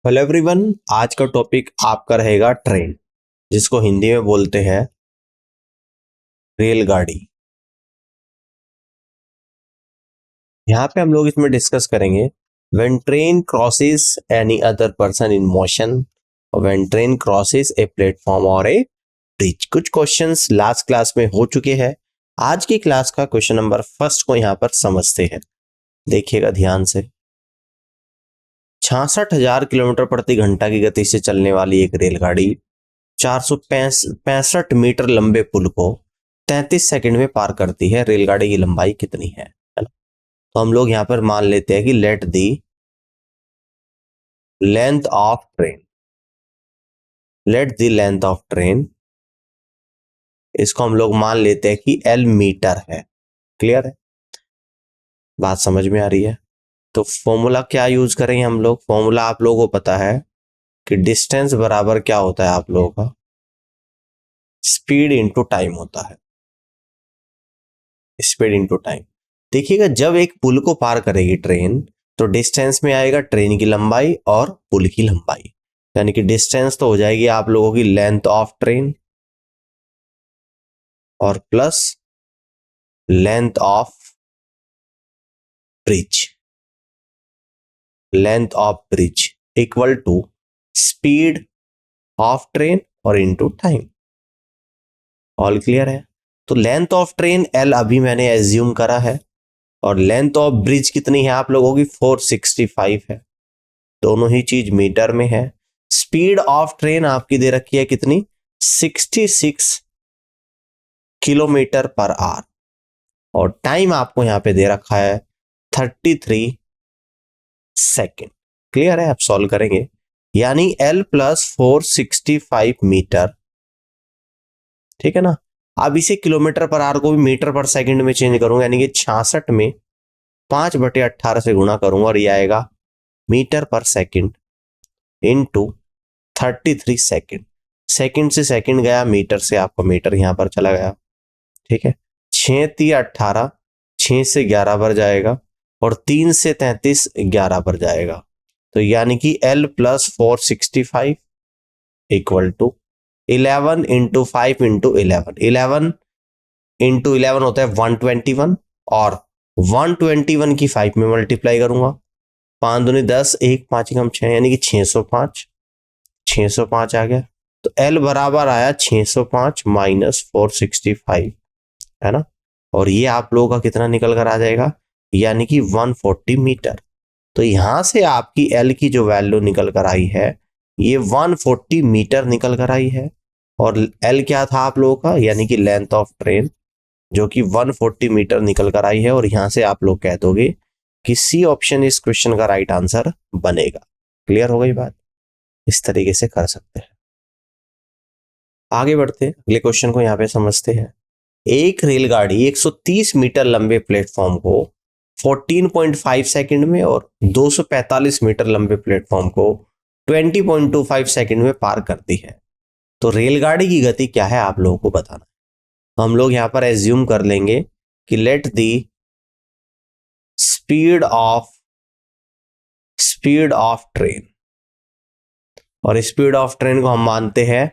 Hello everyone, आज का topic आपका रहेगा ट्रेन, जिसको हिंदी में बोलते हैं रेलगाड़ी। यहाँ पे हम लोग इसमें डिस्कस करेंगे when train crosses any other person in motion, when train crosses a platform और ए ब्रिज। कुछ क्वेश्चंस लास्ट क्लास में हो चुके हैं। आज की क्लास का क्वेश्चन नंबर फर्स्ट को यहाँ पर समझते हैं। देखिएगा ध्यान से। 66,000 किलोमीटर प्रति घंटा की गति से चलने वाली एक रेलगाड़ी 465 मीटर लंबे पुल को 33 सेकंड में पार करती है। रेलगाड़ी की लंबाई कितनी है ना? तो हम लोग यहां पर मान लेते हैं कि let the length of train, late the length of train, इसको हम लोग मान लेते हैं कि L मीटर है। क्लियर है? बात समझ में आ रही है? तो फॉर्मूला क्या यूज करेंगे हम लोग? फॉर्मूला आप लोगों को पता है कि डिस्टेंस बराबर क्या होता है आप लोगों का? स्पीड इंटू टाइम होता है। Speed into time. देखिएगा, जब एक पुल को पार करेगी ट्रेन तो डिस्टेंस में आएगा ट्रेन की लंबाई और पुल की लंबाई, यानी कि डिस्टेंस तो हो जाएगी आप लोगों की लेंथ ऑफ ट्रेन और plus length of bridge, length of bridge equal to speed of train और इनटू टाइम। ऑल क्लियर है? तो लेंथ ऑफ ट्रेन L अभी मैंने एज्यूम करा है और लेंथ ऑफ ब्रिज कितनी है आप लोगों की? 465 है। दोनों ही चीज मीटर में है। स्पीड ऑफ ट्रेन आपकी दे रखी है कितनी? 66 किलोमीटर पर आवर और टाइम आपको यहां पे दे रखा है 33 सेकेंड। क्लियर है? आप सॉल्व करेंगे, यानी L प्लस 465 मीटर। ठीक है ना? अब इसे किलोमीटर पर आवर को भी मीटर पर सेकंड में चेंज करूंगा, यानी कि 66 में 5/18 से गुणा करूंगा और ये आएगा metre per second into 33 second. Second से सेकंड गया, मीटर से आपका मीटर यहां पर चला गया। ठीक है? 6×3=18, 6 से 11 पर जाएगा और 3 से 33 11 पर जाएगा। तो यानी कि L plus 465 equal to 11 into 5 into 11। 11 into 11 होता है 121 और 121 की 5 में मल्टीप्लाई करूंगा। 5 दूनी 10, 1 5 एकम 6, यानी कि 605। 605 आ गया। तो L बराबर आया 605 माइनस 465, है ना? और ये आप लोगों का कितना निकल कर आ जाएगा? यानी कि 140 मीटर। तो यहां से आपकी L की जो वैल्यू निकल कर आई है ये 140 मीटर निकल कर आई है। और L क्या था आप लोगों का? यानी कि लेंथ ऑफ ट्रेन, जो कि 140 मीटर निकल कर आई है। और यहां से आप लोग कह दोगे कि सी ऑप्शन इस क्वेश्चन का राइट आंसर बनेगा। क्लियर हो गई बात? इस तरीके से कर सकते हैं। आगे बढ़ते हैं, अगले क्वेश्चन को यहां पे समझते हैं। एक रेलगाड़ी 130 मीटर लंबे प्लेटफॉर्म को 14.5 सेकंड में और 245 मीटर लंबे प्लेटफॉर्म को 20.25 सेकंड में पार करती है। तो रेलगाड़ी की गति क्या है आप लोगों को बताना। तो हम लोग यहां पर एज्यूम कर लेंगे कि let the speed of train, और स्पीड ऑफ ट्रेन को हम मानते हैं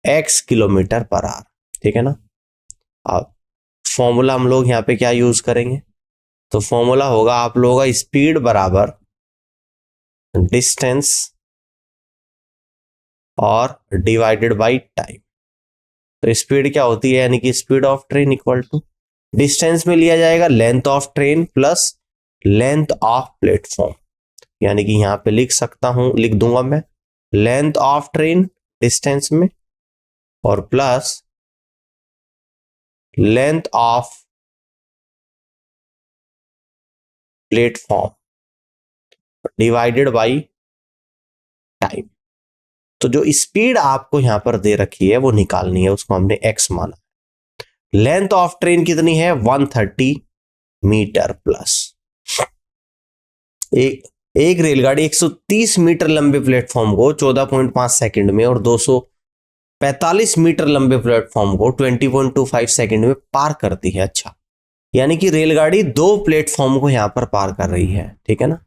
x किलोमीटर पर आवर। ठीक है ना? अब फॉर्मूला हम लोग यहां पे क्या यूज करेंगे? तो फॉर्मूला होगा आप लोगों का स्पीड बराबर डिस्टेंस और डिवाइडेड बाय टाइम। तो स्पीड क्या होती है? यानी कि speed of train equal to distance में लिया जाएगा length of train plus length of platform, यानी कि यहां पे लिख दूंगा मैं लेंथ ऑफ ट्रेन डिस्टेंस में और plus length of platform divided by time. तो जो स्पीड आपको यहां पर दे रखी है वो निकालनी है, उसको हमने x माना। लेंथ ऑफ ट्रेन कितनी है? 130 मीटर प्लस एक रेलगाड़ी 130 मीटर लंबे प्लेटफॉर्म को 14.5 सेकंड में और 245 मीटर लंबे प्लेटफॉर्म को 20.25 सेकंड में पार करती है। अच्छा, यानी कि रेलगाड़ी 2 प्लेटफॉर्म को यहां पर पार कर रही है। ठीक है ना?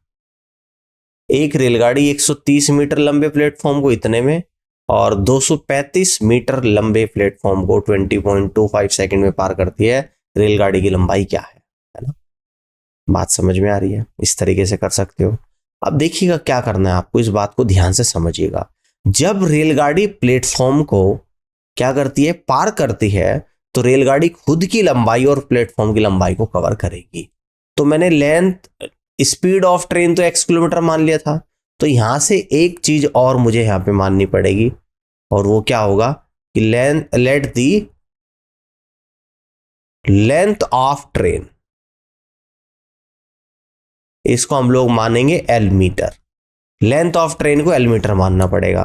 एक रेलगाड़ी 130 मीटर लंबे प्लेटफॉर्म को इतने में और 235 मीटर लंबे प्लेटफॉर्म को 20.25 सेकंड में पार करती है। रेलगाड़ी की लंबाई क्या है ना? बात समझ में आ रही है? इस तरीके से कर सकते हो। अब देखिएगा क्या करना है आपको, इस बात को ध्यान से समझिएगा। जब रेलगाड़ी प्लेटफॉर्म को क्या करती है, पार करती है, तो रेलगाड़ी खुद की लंबाई और प्लेटफॉर्म की लंबाई को कवर करेगी। तो मैंने लेंथ, स्पीड ऑफ ट्रेन तो x किलोमीटर मान लिया था, तो यहां से एक चीज और मुझे यहां पे माननी पड़ेगी, और वो क्या होगा कि let the length of train, इसको हम लोग मानेंगे L metre. Length of train को L मीटर मानना पड़ेगा।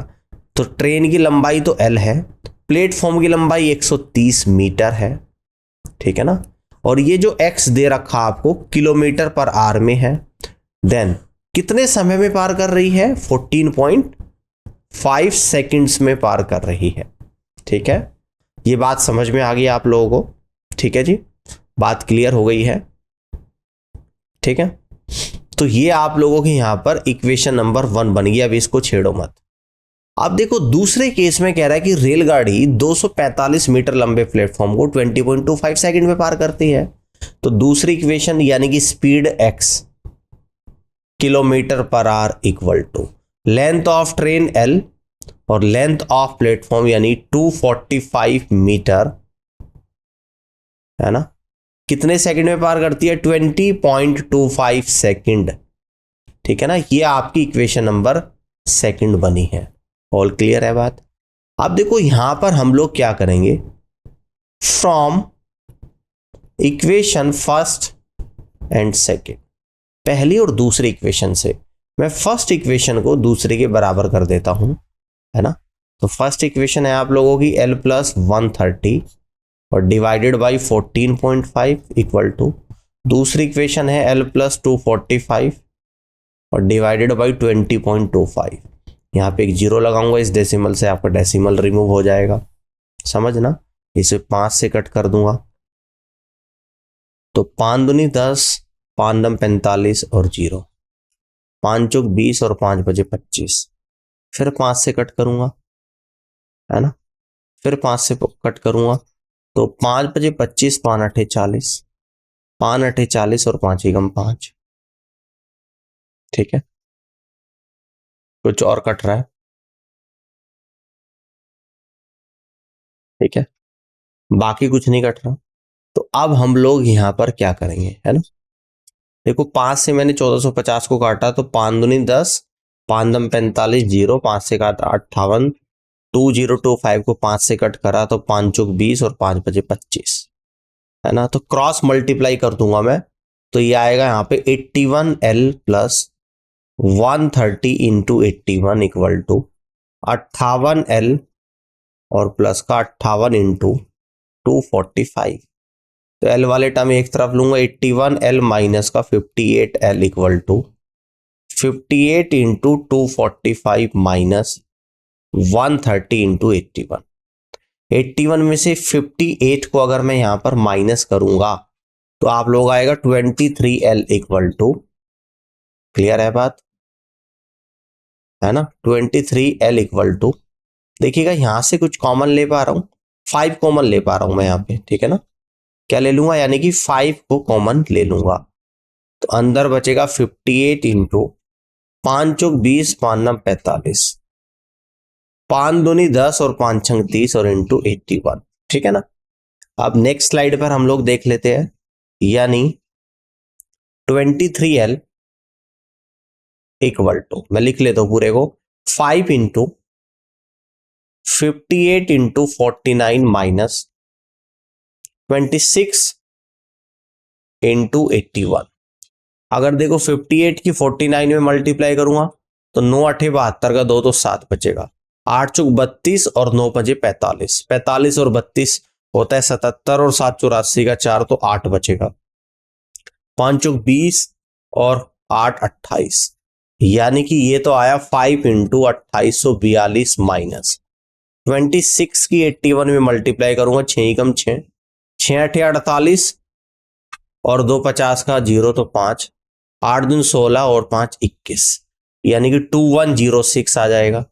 तो ट्रेन की लंबाई तो L है, प्लेटफॉर्म की लंबाई 130 मीटर है, ठीक है ना। और ये जो x दे रखा आपको किलोमीटर पर आवर में है। देन कितने समय में पार कर रही है? 14.5 सेकंड्स में पार कर रही है, ठीक है। ये बात समझ में आ गई आप लोगों को? ठीक है जी, बात क्लियर हो गई है, ठीक है। तो ये आप लोगों के यहां पर इक्वेशन नंबर 1 बन गया। अभी इसको छेड़ो मत। अब देखो दूसरे केस में कह रहा है कि रेलगाड़ी 245 मीटर लंबे प्लेटफॉर्म को 20.25 सेकंड में पार करती है। तो दूसरी इक्वेशन यानी कि speed x kilometre per hour equal to length of train L और लेंथ ऑफ प्लेटफॉर्म यानी 245 मीटर, है ना, कितने सेकंड में पार करती है? 20.25 सेकंड, ठीक है ना। ये आपकी इक्वेशन नंबर 2 बनी है। ऑल क्लियर है बात? अब देखो यहां पर हम लोग क्या करेंगे, from equation first and second, पहली और दूसरी इक्वेशन से मैं फर्स्ट इक्वेशन को दूसरे के बराबर कर देता हूं, है ना। तो फर्स्ट इक्वेशन है आप लोगों की L + 130 और डिवाइडेड बाई 14.5 इक्वल टू, दूसरी इक्वेशन है L + 245 और डिवाइडेड बाई 20.25। यहाँ पे एक जीरो लगाऊंगा इस डेसिमल से, आपका डेसिमल रिमूव हो जाएगा, समझना। इसे 5 से कट कर दूंगा तो 5 दूनी 10, 5 नम 45 और 0, 5 चौक 20 और 5 बजे 25। फिर 5 से कट करूंगा, है ना, फिर 5 से कट करूंगा तो 5 बजे 25, 5 8 40, 5 8 40 और 5 एकम 5, ठीक है। कुछ और कट रहा है? ठीक है, बाकी कुछ नहीं कट रहा। तो अब हम लोग यहां पर क्या करेंगे, है ना, देखो 5 से मैंने 1450 को काटा तो 5 दूनी 10, 5 दम 45, 0, 5 से काटा 58, 2025 को 5 से कट करा तो 5 चौक 20 और 5 बजे 25, है ना। तो क्रॉस मल्टीप्लाई कर दूंगा मैं, तो ये आएगा यहाँ पे 81L + 130 into 81 equal to 58L और प्लस का 58 इंटू 245। तो L वाले टर्म एक तरफ लूंगा, 81L माइनस का 58L equal to 58 into 245 minus 130 into 81। 81 में से 58 को अगर मैं यहां पर माइनस करूंगा तो आप लोग आएगा 23L इक्वल टू, क्लियर है बात, है ना, 23L इक्वल टू, देखिएगा यहां से कुछ कॉमन ले पा रहा हूं, 5 कॉमन ले पा रहा हूं मैं यहां पे, ठीक है ना। क्या ले लूंगा, यानी कि 5 को कॉमन ले लूंगा तो अंदर बचेगा 58 इंटू 5 चौक 20, 5 नम 45, 5 दूनी 10 और 5 छंग 30 और इंटू 81, ठीक है ना। अब नेक्स्ट स्लाइड पर हम लोग देख लेते हैं, यानी 23L इक्वल टू, मैं लिख लेता हूं पूरे को, 5 इंटू 58 इंटू 49 माइनस 26 इंटू 81। अगर देखो 58 की 49 में मल्टीप्लाई करूंगा तो 9 8 72 का 2 तो 7 बचेगा, 8 चौक 32 और 9 बजे 45, 45 और 32 होता है 77 और 7 84 का 4 तो 8 बचेगा, 5 चौक 20 और 8 28, यानी कि ये तो आया 5 इंटू 2842 माइनस 26 की 81 में मल्टीप्लाई करूंगा, 6 एकम 6, 6 8 48 और 2 50 का 0 तो 5, 8 दूनी 16 और 5 21, यानी कि 2106 आ जाएगा,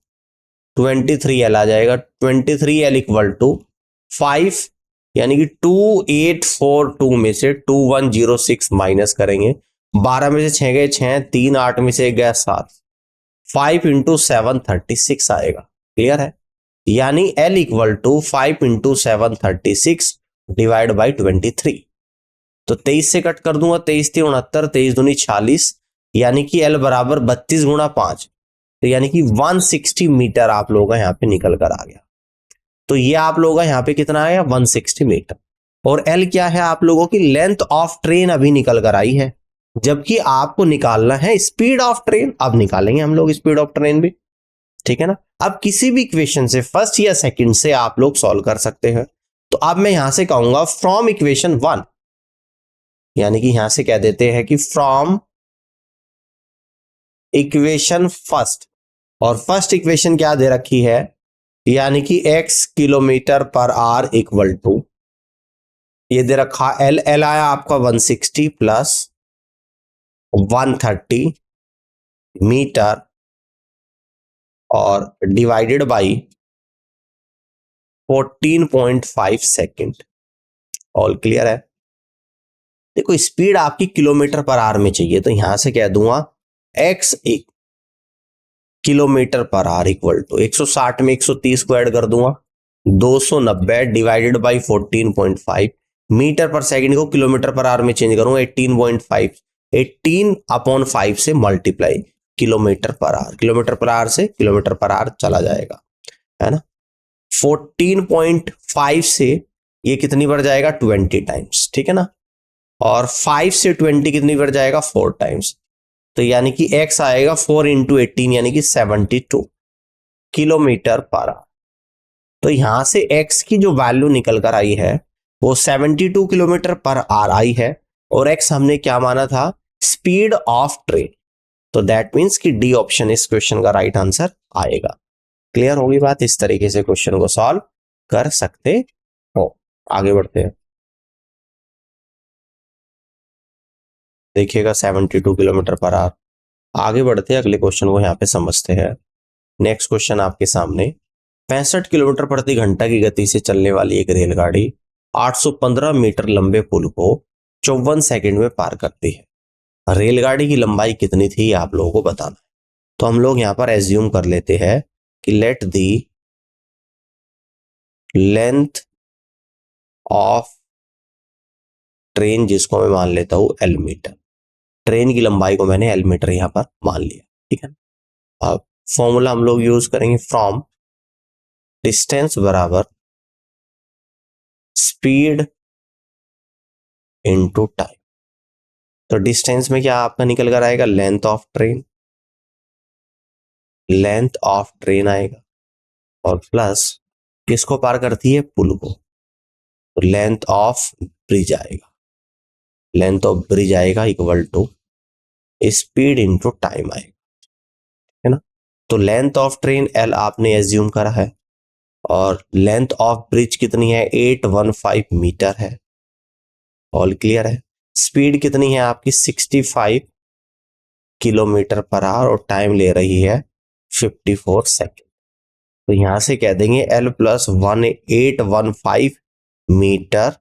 23L आ जाएगा। 23L इक्वल टू 5, यानी कि 2842 में से 2106 माइनस करेंगे। 12 में से 6 गए 6, 3 8 में से 1 गया 7, 5 इंटू 7 36 आएगा। क्लियर है? यानी L equal to 5 into 7 36 divide by 23। तो 23 से कट कर दूंगा, 23 3 69, 23 दूनी 46, यानी कि L बराबर 32 गुणा 5, तो यानी कि 160 मीटर आप लोगों का यहाँ पे निकल कर आ गया। तो ये आप लोगों का यहाँ पे कितना आया, 160 मीटर। और L क्या है, आप लोगों की लेंथ ऑफ ट्रेन अभी निकल कर आई है, जबकि आपको निकालना है स्पीड ऑफ ट्रेन। अब निकालेंगे हम लोग स्पीड ऑफ ट्रेन भी, ठीक है ना। अब किसी भी इक्वेशन से फर्स्ट या सेकंड से आप लोग सॉल्व कर सकते हैं। तो अब मैं यहां से कहूंगा फ्रॉम इक्वेशन 1, यानी कि यहां से कह देते हैं कि फ्रॉम इक्वेशन फर्स्ट, और फर्स्ट इक्वेशन क्या दे रखी है, यानी कि x किलोमीटर पर आर इक्वल टू, ये दे रखा L आया आपका 160 प्लस 130 मीटर और divided by 14.5 second. All clear है? देखो स्पीड आपकी किलोमीटर पर आर में चाहिए, तो यहां से कह दूंगा x किलोमीटर पर आर इक्वल टू 160 में 130 को ऐड कर दूंगा, 290 divided by 14.5 metre per second को किलोमीटर पर आर में चेंज करूंगा 18.5, 18 अपॉन 5 से मल्टीप्लाई किलोमीटर पर आर, किलोमीटर पर आर से किलोमीटर पर आर चला जाएगा, है ना। 14.5 से ये कितनी बढ़ जाएगा, 20 टाइम्स, ठीक है ना। और 5 से 20 कितनी बढ़ जाएगा, 4 टाइम्स। तो यानी कि x आएगा 4 इंटू 18 यानी कि 72 किलोमीटर पर आवर। तो यहां से x की जो वैल्यू निकल कर आई है वो 72 किलोमीटर पर आवर आई है, और x हमने क्या माना था, स्पीड ऑफ ट्रेन। तो दैट मीन्स कि डी ऑप्शन इस क्वेश्चन का राइट आंसर आएगा। क्लियर होगी बात? इस तरीके से क्वेश्चन को सॉल्व कर सकते हो। आगे बढ़ते हैं, देखिएगा 72 किलोमीटर पर आवर। आगे बढ़ते हैं, अगले क्वेश्चन को यहाँ पे समझते हैं। नेक्स्ट क्वेश्चन आपके सामने, 65 किलोमीटर प्रति घंटा की गति से चलने वाली एक रेलगाड़ी 815 मीटर लंबे पुल को 54 सेकंड में पार करती है। रेलगाड़ी की लंबाई कितनी थी ये आप लोगों को बताना है। तो हम लोग यहाँ पर एज्यूम कर लेते हैं कि let the length of train, जिसको मैं मान लेता हूं L मीटर, ट्रेन की लंबाई को मैंने L मीटर यहां पर मान लिया, ठीक है। अब फॉर्मूला हम लोग यूज करेंगे, फ्रॉम डिस्टेंस बराबर स्पीड इनटू टाइम। तो डिस्टेंस में क्या आपका निकल कर आएगा, length of train, length of train आएगा, और प्लस किसको पार करती है, पुल को, तो लेंथ ऑफ ब्रिज आएगा, लेंथ ऑफ ब्रिज आएगा equal to speed into time आएगा, है ना। तो लेंथ ऑफ ट्रेन L आपने एज्यूम करा है, और लेंथ ऑफ ब्रिज कितनी है, 815 मीटर है। ऑल क्लियर है? स्पीड कितनी है आपकी, 65 किलोमीटर पर आवर, और टाइम ले रही है 54 सेकेंड। तो यहां से कह देंगे L plus 1815 metre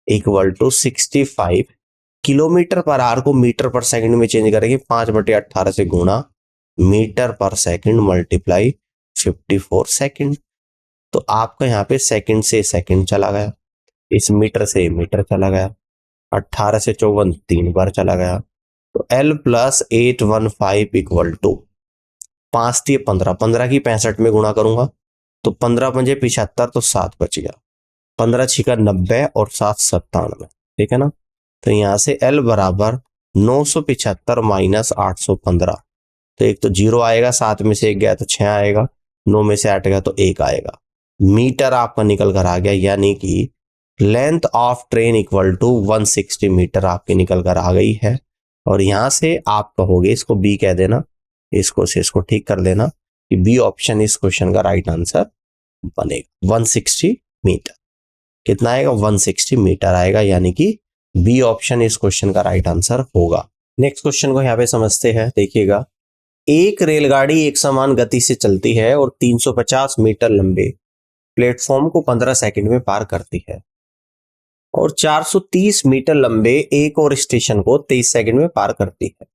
equal to 65 kilometre per hour को मीटर पर सेकंड में चेंज करेंगे, 5/18 से गुणा metre per second multiply 54 second. तो आपका यहाँ पे सेकंड से सेकंड चला गया, इस मीटर से मीटर चला गया, 18 से 54 3 बार चला गया। तो L प्लस 815 इक्वल टू 5 थी 15, 15 की 65 में गुणा करूंगा तो 15 पंजे 75, तो 7 बच गया, 15 छिका 90 और 7 97, ठीक है ना। तो यहां से L बराबर 975 माइनस 815, तो एक तो 0 आएगा, 7 में से 1 गया तो 6 आएगा, 9 में से 8 गया तो 1 आएगा। मीटर आपका निकल कर आ गया, यानी कि length of train equal to 160 metre आपकी निकल कर आ गई है। और यहां से आप कहोगे, इसको बी कह देना, इसको से इसको ठीक कर देना कि बी ऑप्शन इस क्वेश्चन का राइट आंसर बनेगा। 160 मीटर कितना आएगा, 160 मीटर आएगा, यानी कि बी ऑप्शन इस क्वेश्चन का राइट आंसर होगा। नेक्स्ट क्वेश्चन को यहाँ पे समझते हैं, देखिएगा एक रेलगाड़ी एक समान गति से चलती है और 350 मीटर लंबे प्लेटफॉर्म को 15 सेकंड में पार करती है और 430 मीटर लंबे एक और स्टेशन को 23 सेकंड में पार करती है।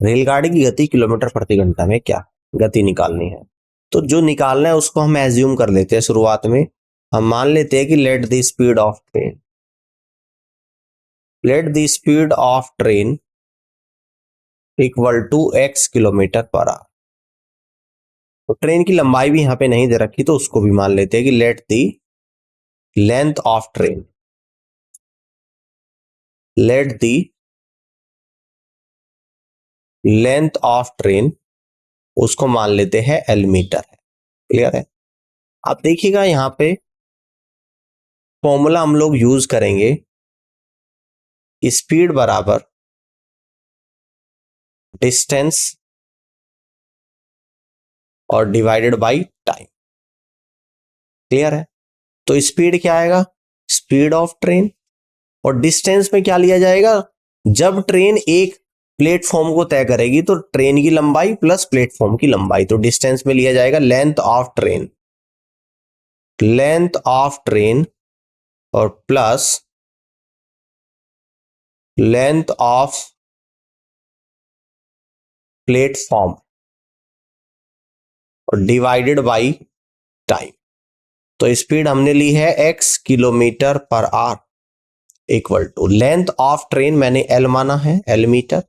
रेलगाड़ी की गति किलोमीटर प्रति घंटा में क्या गति निकालनी है? तो जो निकालना है उसको हम एज्यूम कर लेते हैं। शुरुआत में हम मान लेते हैं कि let the speed of train equal to x kilometre per hour. तो ट्रेन की लंबाई भी यहां पे नहीं दे रखी तो उसको भी मान लेते हैं कि let the length of train उसको मान लेते हैं L मीटर है। क्लियर है? अब देखिएगा यहां पे फॉर्मूला हम लोग यूज करेंगे, स्पीड बराबर डिस्टेंस और डिवाइडेड बाय टाइम। क्लियर है? तो स्पीड क्या आएगा? Speed of train. और डिस्टेंस में क्या लिया जाएगा? जब ट्रेन एक प्लेटफॉर्म को तय करेगी तो ट्रेन की लंबाई प्लस प्लेटफॉर्म की लंबाई, तो डिस्टेंस में लिया जाएगा लेंथ ऑफ ट्रेन और प्लस लेंथ ऑफ प्लेटफॉर्म और डिवाइडेड बाय टाइम। तो स्पीड हमने ली है x kilometre per hour equal to length of train मैंने L माना है, L मीटर,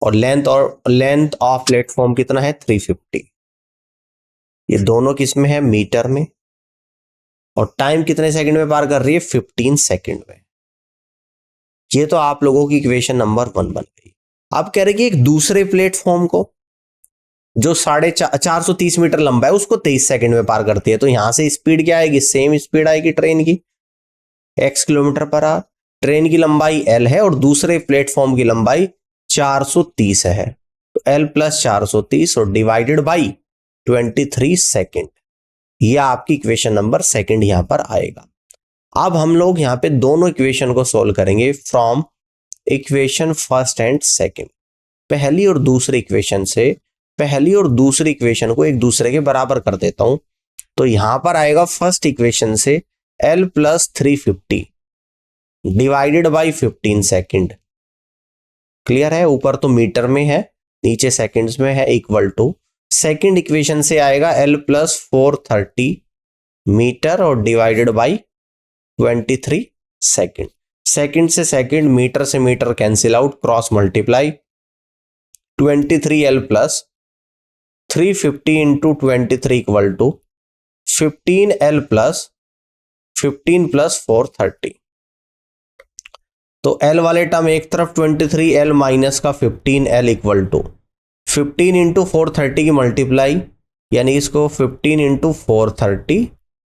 और लेंथ ऑफ प्लेटफॉर्म कितना है? 350। ये दोनों किस में है? मीटर में। और टाइम कितने सेकंड में पार कर रही है? 15 सेकंड में। ये तो आप लोगों की इक्वेशन नंबर 1 बन गई। अब कह रहे कि एक दूसरे प्लेटफॉर्म को जो 430 मीटर लंबा है उसको 23 सेकंड में पार करती है, तो यहां से स्पीड क्या आएगी? सेम स्पीड आएगी ट्रेन की, x kilometre per our. Train की लंबाई L है और दूसरे प्लेटफॉर्म की लंबाई 430 है, तो L प्लस 430 और डिवाइडेड बाई 23 सेकेंड। यह आपकी इक्वेशन नंबर 2 यहां पर आएगा। अब हम लोग यहां पे दोनों इक्वेशन को सोल्व करेंगे from equation first and second. पहली और दूसरी इक्वेशन को एक दूसरे के बराबर कर देता हूं। तो यहां पर आएगा फर्स्ट इक्वेशन से L plus 350 divided by 15 second. Clear है? ऊपर तो मीटर में है, नीचे सेकंड्स में है, इक्वल टू सेकंड इक्वेशन से आएगा L प्लस 430 मीटर और डिवाइडेड बाई 23 सेकेंड। सेकंड से सेकंड, मीटर से metre cancel out, cross multiply, 23L plus 350 into 23 equal to 15L plus 15 plus 430। तो L वाले टर्म एक तरफ, 23L माइनस का 15L इक्वल टू 15 इंटू 430 की मल्टीप्लाई, यानी इसको 15 इंटू 430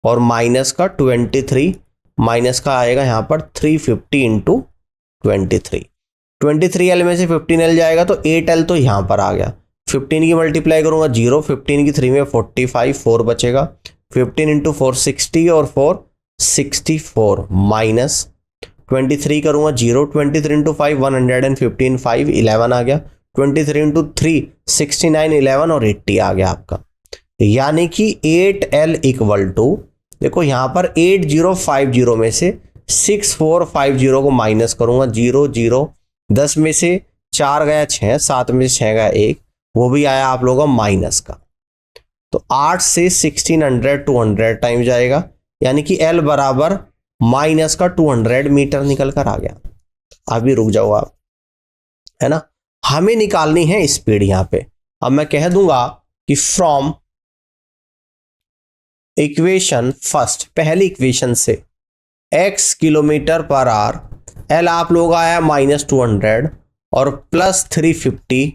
और माइनस का 23, माइनस का आएगा यहां पर 350 इंटू 23L में से 15L जाएगा तो 8L तो यहां पर आ गया। 15 की मल्टीप्लाई करूंगा 0, 15 की 3 में 45, 4 बचेगा, 15 इंटू 4 60 और 4 64 माइनस 23 करूंगा 0, 23 इंटू 5 115, 5 11 आ गया, 23 इंटू 3 69, 11 और 80 आ गया आपका। यानी कि 8L इक्वल टू, देखो यहां पर 8050 में से 6450 को माइनस करूंगा, 0 0 10 में से 4 गया 6, 7 में से 6 गया 1, वो भी आया आप लोगों का माइनस का। तो 8 से 1600 200 टाइम जाएगा, यानी कि L बराबर माइनस का 200 मीटर निकल कर आ गया। अभी रुक जाओ आप, है ना? हमें निकालनी है स्पीड यहां पे। अब मैं कह दूंगा कि फ्रॉम इक्वेशन फर्स्ट, पहली इक्वेशन से x kilometre per our, L आप लोग आया माइनस 200 और प्लस 350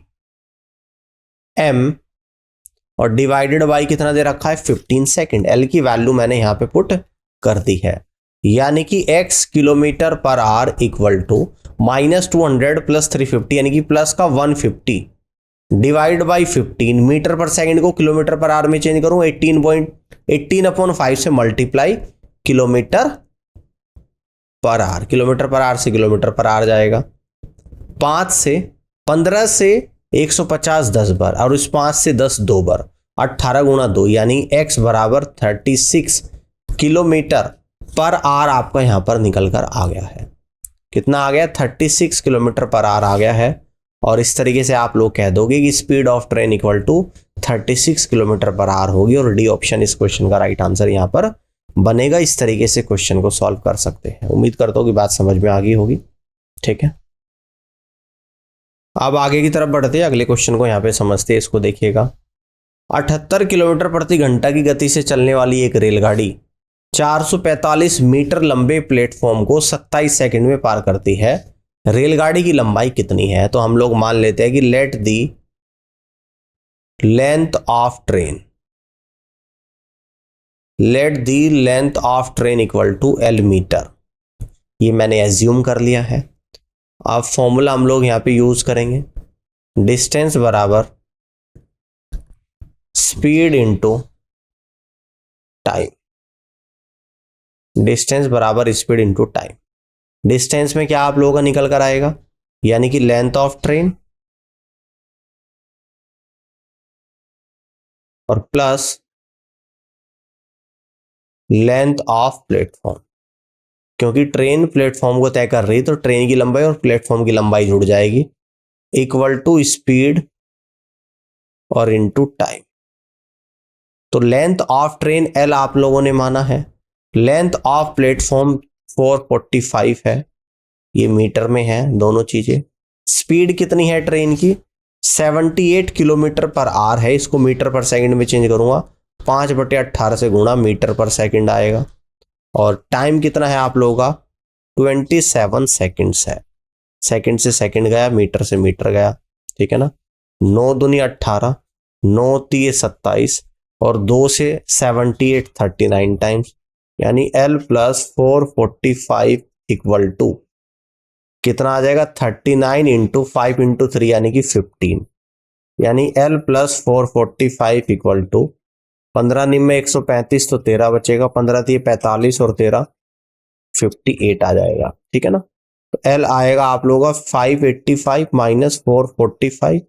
m और डिवाइडेड बाई कितना दे रखा है? 15 सेकेंड। L की वैल्यू मैंने यहां पे पुट कर दी है, यानी कि x kilometre per hour equal to minus 200 plus 350, यानी कि प्लस का 150 divide by 15। Metre per second को किलोमीटर पर आवर में चेंज करूं, 18/5 से multiply kilometre per hour. Kilometre per hour से किलोमीटर पर आवर जाएगा। 15 से 150 10 बार और इस 5 से 10 2 बार, 18 गुणा 2 यानी x बराबर 36 किलोमीटर पर आवर आपका यहां पर निकल कर आ गया है। कितना आ गया? 36 किलोमीटर पर आवर आ गया है। और इस तरीके से आप लोग कह दोगे कि speed of train equal to 36 kilometre per hour होगी और डी ऑप्शन इस क्वेश्चन का राइट आंसर यहां पर बनेगा। इस तरीके से क्वेश्चन को सॉल्व कर सकते हैं। उम्मीद करता हूं कि बात समझ में आ गई होगी। ठीक है, अब आगे की तरफ बढ़ते हैं, अगले क्वेश्चन को यहां पे समझते हैं। इसको देखिएगा, 78 किलोमीटर प्रति घंटा की गति से चलने वाली एक रेलगाड़ी 445 मीटर लंबे प्लेटफॉर्म को 27 सेकंड में पार करती है। रेलगाड़ी की लंबाई कितनी है? तो हम लोग मान लेते हैं कि let the length of train equal to L metre. ये मैंने एज्यूम कर लिया है। अब फॉर्मूला हम लोग यहां पे यूज करेंगे, डिस्टेंस बराबर स्पीड इंटू टाइम। डिस्टेंस बराबर स्पीड इंटू टाइम। डिस्टेंस में क्या आप लोगों का निकल कर आएगा? यानी कि लेंथ ऑफ ट्रेन और प्लस लेंथ ऑफ प्लेटफॉर्म, क्योंकि ट्रेन प्लेटफॉर्म को तय कर रही है तो ट्रेन की लंबाई और प्लेटफॉर्म की लंबाई जुड़ जाएगी, इक्वल टू स्पीड और इनटू टाइम। तो लेंथ ऑफ ट्रेन एल आप लोगों ने माना है, लेंथ ऑफ प्लेटफॉर्म 445 है, ये मीटर में है दोनों चीजें। स्पीड कितनी है ट्रेन की? 78 किलोमीटर पर आवर है। इसको मीटर पर सेकंड में चेंज करूंगा, 5/18 से गुणा मीटर पर सेकंड आएगा। और टाइम कितना है आप लोगों का? 27 सेकंड्स है। सेकंड से सेकंड गया, मीटर से मीटर गया। ठीक है ना, 9 दूनी 18, 9 तीय 27 और 2 से 78 39 टाइम्स, यानी L प्लस 445 इक्वल टू कितना आ जाएगा? 39 इंटू 5 इंटू 3 यानी कि 15, यानी L प्लस 445 इक्वल टू 15 निम्न 135 तो 13 बचेगा, 15 तीय 45 और 13 58 आ जाएगा। ठीक है ना, तो L आएगा आप लोगों का 585 माइनस 445,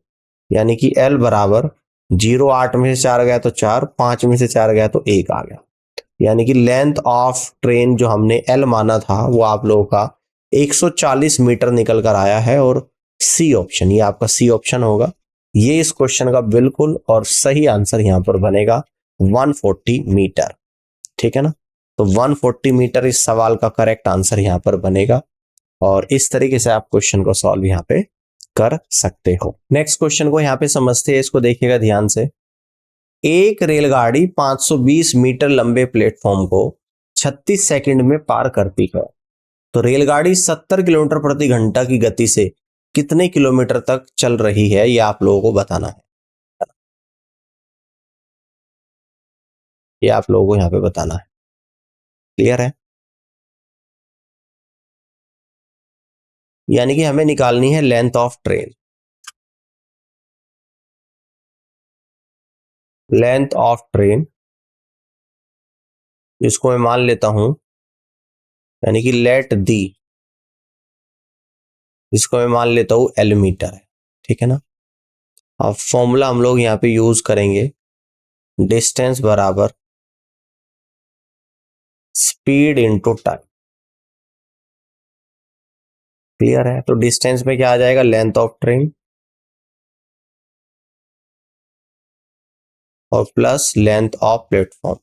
यानी कि L बराबर 0, 8 में से 4 गया तो 4, 5 में से 4 गया तो 1 आ गया। यानी कि लेंथ ऑफ ट्रेन जो हमने L माना था वो आप लोगों का 140 मीटर निकल कर आया है। और सी ऑप्शन, ये आपका सी ऑप्शन होगा, ये इस क्वेश्चन का बिल्कुल और सही आंसर यहां पर बनेगा 140 मीटर। ठीक है ना, तो 140 मीटर इस सवाल का करेक्ट आंसर यहां पर बनेगा। और इस तरीके से आप क्वेश्चन को सॉल्व यहां पे कर सकते हो। नेक्स्ट क्वेश्चन को यहां पे समझते हैं, इसको देखिएगा ध्यान से। एक रेलगाड़ी 520 मीटर लंबे प्लेटफॉर्म को 36 सेकंड में पार करती है। तो रेलगाड़ी 70 किलोमीटर प्रति घंटा की गति से कितने किलोमीटर तक चल रही है, यह आप लोगों को बताना है। ये आप लोगों को यहां पे बताना है। क्लियर है? यानी कि हमें निकालनी है length of train. Length of train, इसको मैं मान लेता हूं, यानी कि लेट दी, इसको मैं मान लेता हूं एल मीटर है। ठीक है ना, अब फॉर्मूला हम लोग यहां पे यूज करेंगे, डिस्टेंस बराबर स्पीड इंटू टाइम। क्लियर है? तो डिस्टेंस में क्या आ जाएगा? लेंथ ऑफ ट्रेन और plus length of platform.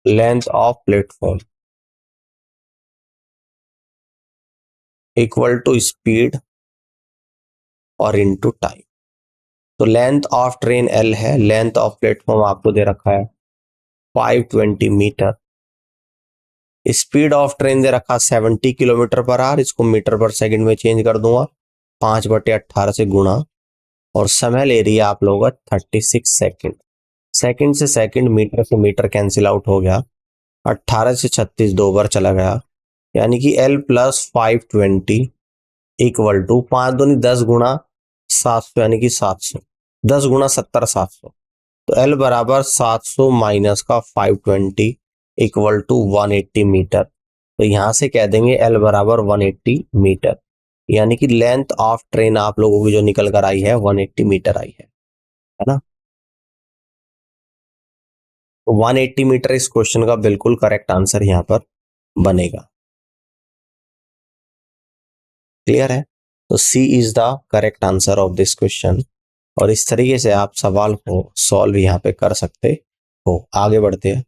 Length of platform equal to speed और इनटू टाइम। तो लेंथ ऑफ ट्रेन L है, लेंथ ऑफ प्लेटफॉर्म आपको दे रखा है 520 मीटर, स्पीड ऑफ ट्रेन दे रखा 70 किलोमीटर पर आवर, इसको मीटर पर सेकंड में चेंज कर दूंगा, 5/18 से गुणा, और समय ले रही है आप लोगों का 36 सेकंड। सेकंड से सेकंड, मीटर से मीटर कैंसिल आउट हो गया, 18 से 36 2 बार चला गया, यानी कि L प्लस 520 इक्वल टू 5 दूनी 10 गुणा 700 यानी कि 700, 10 गुणा 70 700। तो L बराबर 700 माइनस का 520 इक्वल टू 180 मीटर। तो यहां से कह देंगे L बराबर 180 मीटर। यानी कि लेंथ ऑफ ट्रेन आप लोगों की जो निकल कर आई है 180 मीटर आई है ना। 180 मीटर इस क्वेश्चन का बिल्कुल करेक्ट आंसर यहां पर बनेगा। क्लियर है? तो C is the correct answer of this question. और इस तरीके से आप सवाल को सॉल्व यहाँ पे कर सकते हो। आगे बढ़ते हैं,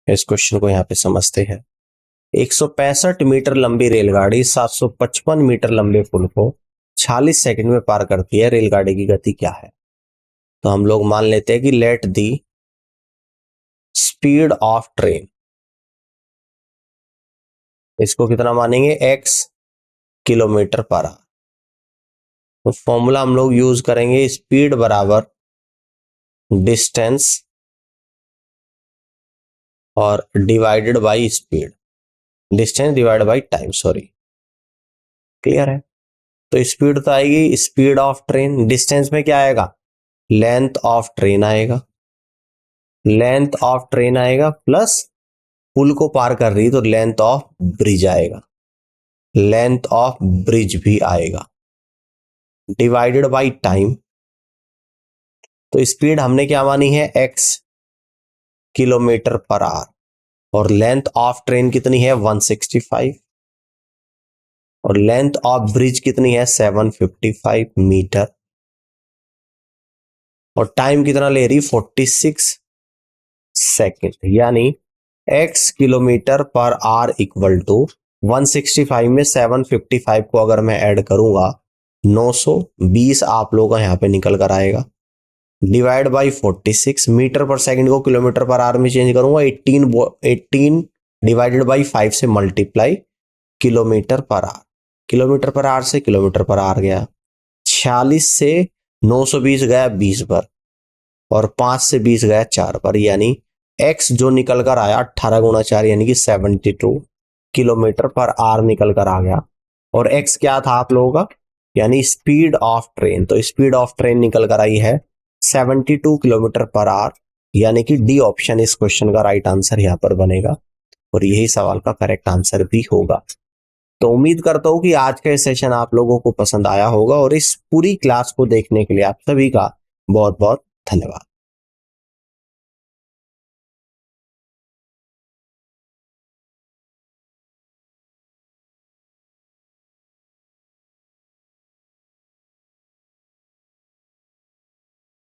इस क्वेश्चन को यहाँ पे समझते हैं। 165 मीटर लंबी रेलगाड़ी 755 मीटर लंबे पुल को 46 सेकंड में पार करती है। रेलगाड़ी की गति क्या है? तो हम लोग मान लेते हैं कि let the speed of train, इसको कितना मानेंगे? x kilometre per hour. तो फॉर्मूला हम लोग यूज करेंगे स्पीड बराबर डिस्टेंस और divided by speed, distance divide by time, sorry. Clear है? तो स्पीड तो आएगी स्पीड ऑफ ट्रेन, डिस्टेंस में क्या आएगा? लेंथ ऑफ ट्रेन आएगा, लेंथ ऑफ ट्रेन आएगा प्लस पुल को पार कर रही तो लेंथ ऑफ ब्रिज आएगा, लेंथ ऑफ ब्रिज भी आएगा, डिवाइडेड बाय टाइम। तो स्पीड हमने क्या मानी है? x किलोमीटर पर आवर और लेंथ ऑफ ट्रेन कितनी है? 165 और लेंथ ऑफ ब्रिज कितनी है? 755 मीटर और टाइम कितना ले रही? 46 सेकेंड। यानी x kilometre per hour equal to 165 में 755 को अगर मैं ऐड करूंगा 920 आप लोगों का यहाँ पे निकल कर आएगा, divide by 46। Metre per second को किलोमीटर पर आवर में चेंज करूंगा 18 डिवाइडेड बाई 5 से multiply kilometre per hour, kilometre per hour से किलोमीटर पर आवर गया, 46 से 920 गया 20 पर और 5 से 20 गया 4 पर, यानी x जो निकल कर आया 18 गुणा 4 यानी कि 72 किलोमीटर पर आवर निकल कर आ गया। और x क्या था आप लोगों का? यानी स्पीड ऑफ ट्रेन। तो स्पीड ऑफ ट्रेन निकल कर आई है 72 किलोमीटर पर आवर, यानी कि डी ऑप्शन इस क्वेश्चन का राइट आंसर यहाँ पर बनेगा और यही सवाल का करेक्ट आंसर भी होगा। तो उम्मीद करता हूं कि आज का सेशन आप लोगों को पसंद आया होगा और इस पूरी क्लास को देखने के लिए आप सभी का बहुत बहुत धन्यवाद।